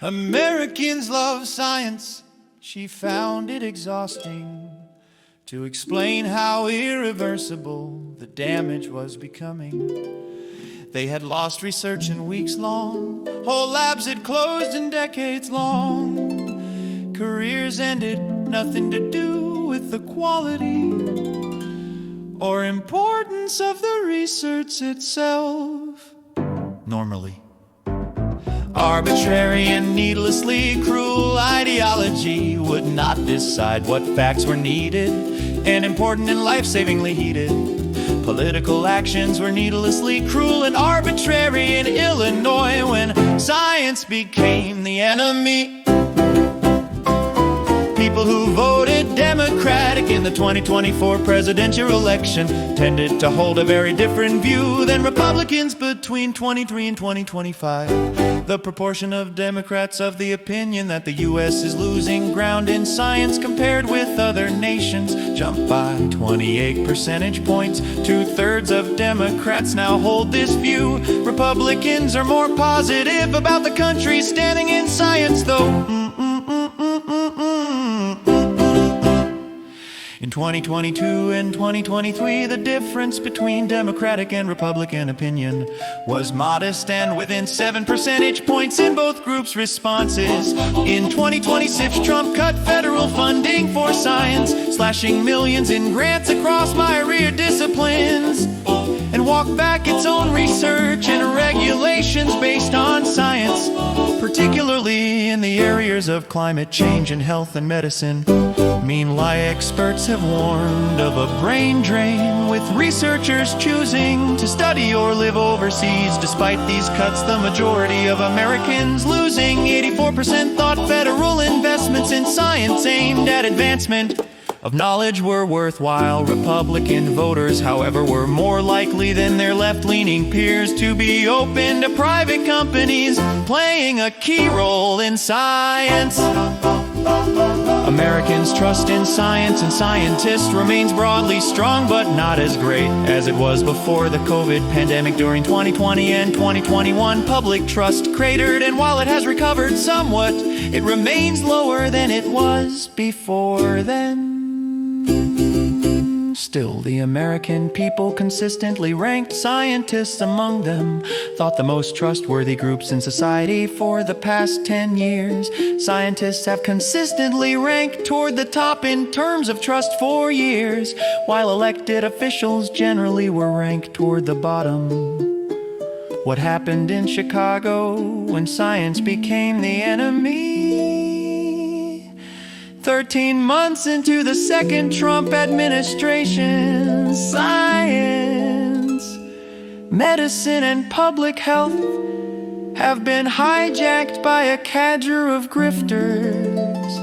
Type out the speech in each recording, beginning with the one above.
Americans love science. She found it exhausting to explain how irreversible the damage was becoming. They had lost research in weeks long, whole labs had closed in decades long. Careers ended, nothing to do with the quality or importance of the research itself. Normally, arbitrary and needlessly cruel ideology would not decide what facts were needed and important and life-savingly heated. Political actions were needlessly cruel and arbitrary in Illinois when science became the enemy. People who voted Democratic in the 2024 presidential election tended to hold a very different view than Republicans between 23 and 2025. The proportion of Democrats of the opinion that the U.S. is losing ground in science compared with other nations jumped by 28 percentage points. 2/3 of Democrats now hold this view. Republicans are more positive about the country standing in science, though. In 2022 and 2023, the difference between Democratic and Republican opinion was modest and within 7 percentage points in both groups' responses. In 2026, Trump cut federal funding for science, slashing millions in grants across myriad disciplines, and walked back its own research and regulations based on science, particularly in the areas of climate change and health and medicine. Meanwhile, experts have warned of a brain drain, with researchers choosing to study or live overseas. Despite these cuts, the majority of Americans losing. 84% thought federal investments in science aimed at advancement of knowledge were worthwhile. Republican voters, however, were more likely than their left-leaning peers to be open to private companies playing a key role in science. Americans' trust in science and scientists remains broadly strong, but not as great as it was before the COVID pandemic. During 2020 and 2021, public trust cratered, and while it has recovered somewhat, it remains lower than it was before then. Still, the American people consistently ranked scientists among them, thought the most trustworthy groups in society for the past 10 years. Scientists have consistently ranked toward the top in terms of trust for years, while elected officials generally were ranked toward the bottom. What happened in Chicago when science became the enemy? 13 months into the second Trump administration, science, medicine, and public health have been hijacked by a cadre of grifters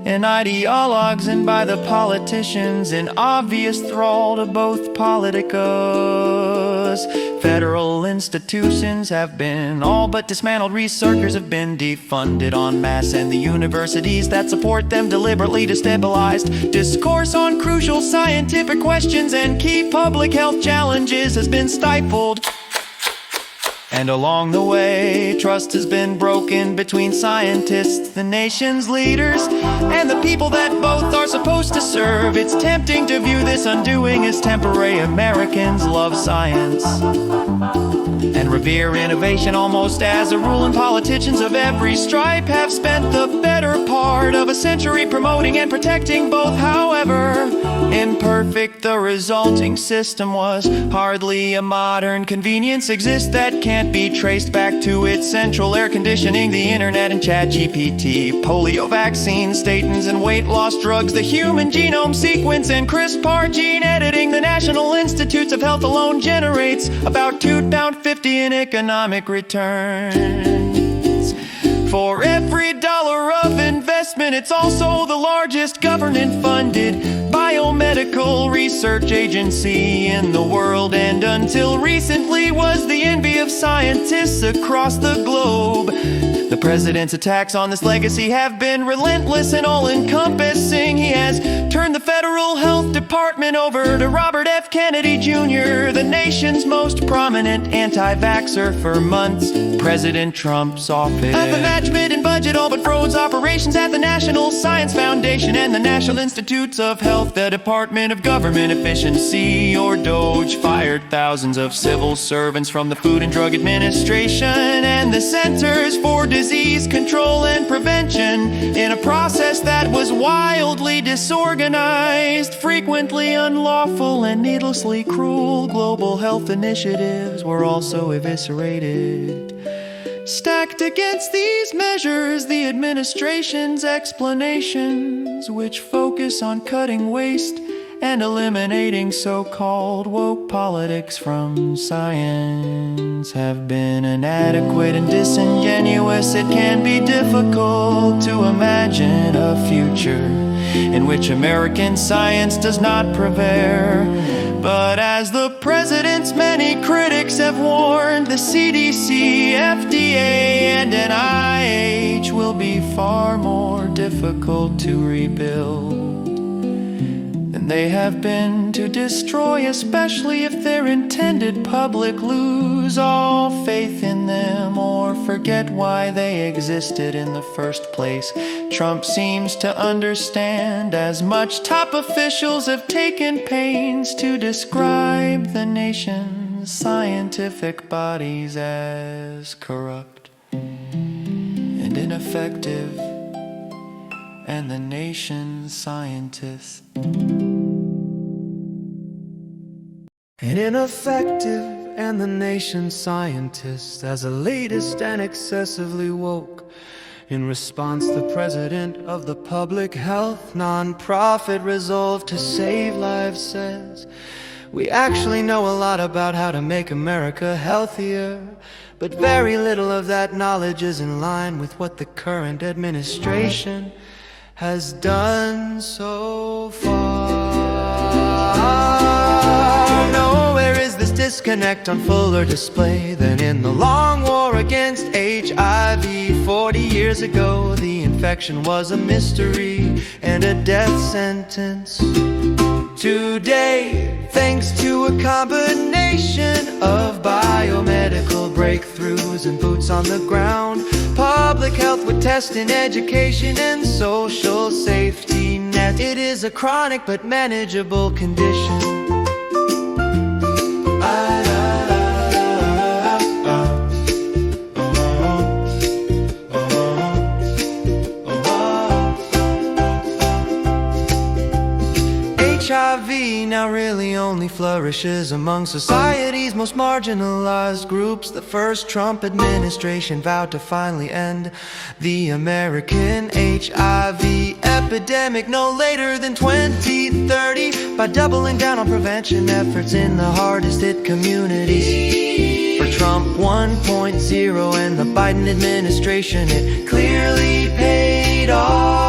and ideologues, and by the politicians in obvious thrall to both politicos. Federal institutions have been all but dismantled, researchers have been defunded en masse, and the universities that support them deliberately destabilized. Discourse on crucial scientific questions and key public health challenges has been stifled. And along the way, trust has been broken between scientists, the nation's leaders, and the people that both are supposed to serve. It's tempting to view this undoing as temporary. Americans love science and revere innovation almost as a rule, and politicians of every stripe have spent the better part of a century promoting and protecting both. However imperfect the resulting system was, hardly a modern convenience exists that can't be traced back to its central air conditioning, the internet and ChatGPT, polio vaccines, statins and weight loss drugs, the human genome sequence and CRISPR gene editing. The National Institutes of Health alone generates about £2.50 in economic returns. For every dollar of investment, it's also the largest government-funded biomedical research agency in the world, and until recently was the envy of scientists across the globe. The president's attacks on this legacy have been relentless and all-encompassing. He has turned the federal health department over to Robert F. Kennedy Jr., the nation's most prominent anti-vaxxer for months. President Trump's office of the management and budget all but froze operations at the National Science Foundation and the National Institutes of Health. The Department of Government Efficiency, or DOGE, fired thousands of civil servants from the Food and Drug Administration and the Centers for Disease Control and Prevention in a process that was wildly disorganized, frequently unlawful, and needlessly cruel. Global health initiatives were also eviscerated. Stacked against these measures, the administration's explanations, which focus on cutting waste and eliminating so-called woke politics from science, have been inadequate and disingenuous. It can be difficult to imagine a future in which American science does not prevail. But as the president's many critics have warned, the CDC, FDA, and NIH will be far more difficult to rebuild than they have been to destroy, especially if their intended public lose all faith in them or forget why they existed in the first place. Trump seems to understand as much. Top officials have taken pains to describe the nation's scientific bodies as corrupt and ineffective, and the nation's scientists and ineffective, and the nation's scientists as elitist and excessively woke. In response, the president of the public health nonprofit resolved to save lives says, "We actually know a lot about how to make America healthier, but very little of that knowledge is in line with what the current administration has done so far." Nowhere is this disconnect on fuller display than in the long war against HIV. 40 years ago, the infection was a mystery and a death sentence. Today, thanks to a combination of biomedical breakthroughs and boots on the ground, public health with testing, education, and social safety net, it is a chronic but manageable condition. HIV now really only flourishes among society's most marginalized groups. The first Trump administration vowed to finally end the American HIV epidemic no later than 2030 by doubling down on prevention efforts in the hardest hit communities. For Trump 1.0 and the Biden administration, it clearly paid off.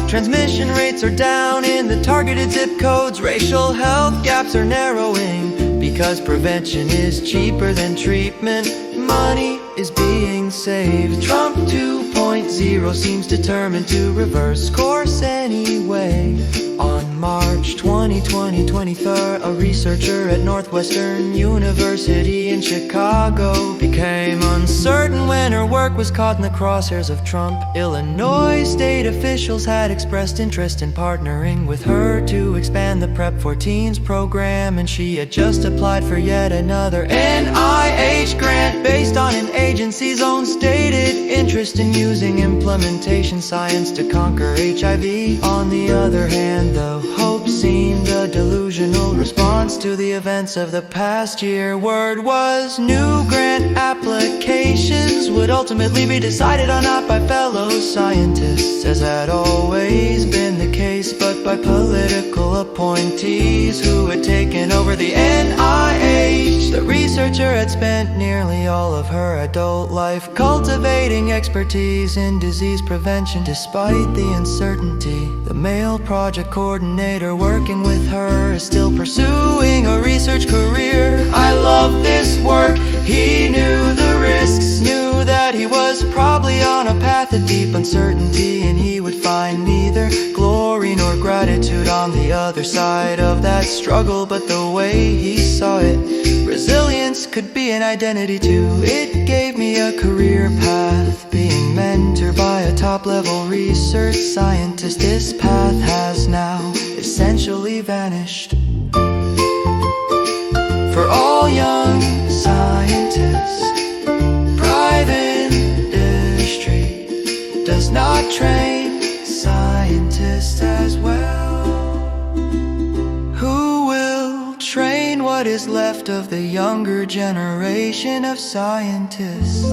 Transmission rates are down in the targeted zip codes. Racial health gaps are narrowing because prevention is cheaper than treatment. Money is being saved. Trump 2.0 seems determined to reverse course anyway. On March 2023, a researcher at Northwestern University in Chicago became uncertain when her work was caught in the crosshairs of Trump. Illinois state officials had expressed interest in partnering with her to expand the Prep for Teens program, and she had just applied for yet another NIH grant based on an agency's own stated interest in using implementation science to conquer HIV. On the other hand, though, hope seemed a delusional response to the events of the past year. Word was new grant applications would ultimately be decided on not by fellow scientists, as had always been the case, but by political appointees who had taken over the NIH. The researcher had spent nearly all of her adult life cultivating expertise in disease prevention. Despite the uncertainty, the male project coordinator working with her is still pursuing a research career. I love this work. He knew the risks, knew knew that he was probably on a path of deep uncertainty, and he would find neither glory nor gratitude on the other side of that struggle. But the way he saw it, resilience could be an identity too. It gave me a career path, being mentored by a top-level research scientist. This path has now essentially vanished. For all young scientists, private industry does not train scientists as well. Who will train what is left of the younger generation of scientists?